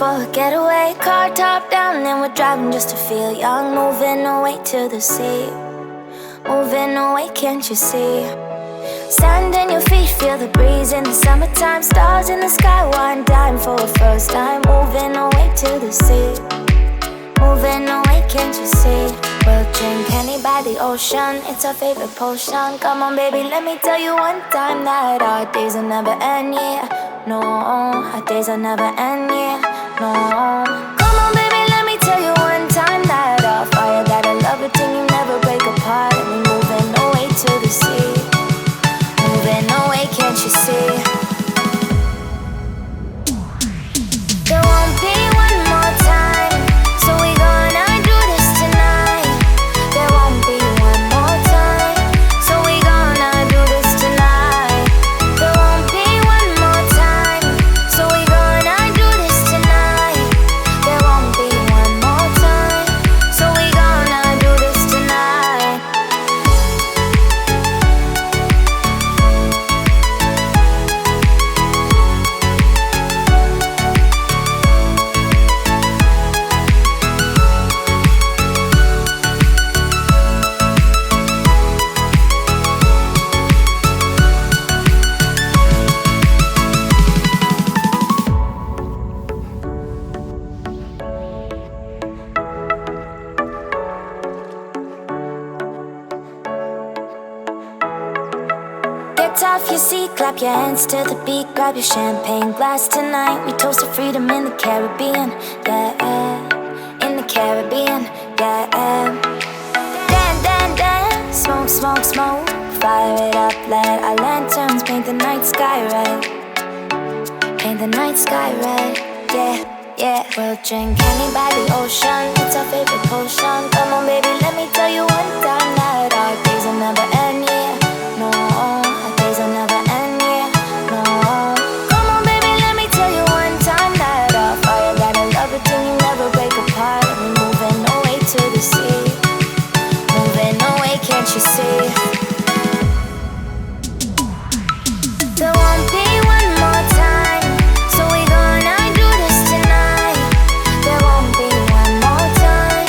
for a getaway. Car top down and we're driving just to feel young. Moving away to the sea, moving away, can't you see? Stand in your feet, feel the breeze in the summertime. Stars in the sky, one dime for a first time. Moving away to the sea, moving away, can't you see? We'll drink honey by the ocean, it's our favorite potion. Come on baby, let me tell you one time that our days will never end, yeah. No, our days will never end, yeah. No. Come on baby, let me tell you one time that our fire got a love it till you never break apart. And we moving away to the sea, moving away, can't you see? There won't be one more time, so we gonna do this tonight. There won't be one more time, so we gonna do this tonight. There won't be one more time, so we gonna do this tonight. There won't be one more time, so we gonna do this tonight. Get off your seat, clap your hands to the beat. Grab your champagne glass tonight. We toast to freedom in the Caribbean, yeah. In the Caribbean, yeah. Dance, dance, dance, smoke, smoke, smoke. Fire it up, let our lanterns paint the night sky red. Paint the night sky red, yeah, yeah. We'll drink honey by the ocean, it's our favorite potion. Come on baby, let me tell you one time that our days will never end, yeah. No, our days will never end, yeah. No. Come on baby, let me tell you one time that our fire got a love it till you never break apart. And we moving away to the sea, moving away, can't you see? There won't be one more time, so we gonna do this tonight. There won't be one more time,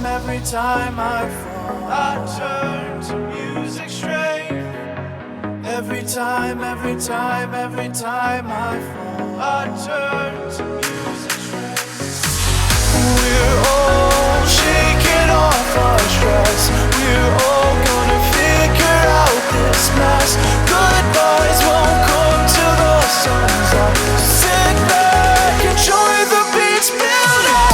every time I fall, I turn to music straight. Every time I fall, I turn to music straight. We're all shaking off our stress. We're all gonna figure out this mess. Goodbyes won't come till the sun's up. Sit back, enjoy the beats build up.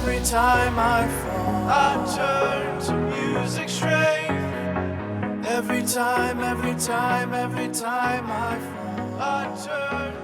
Every time I fall, I turn to music straight. Every time I fall, I turn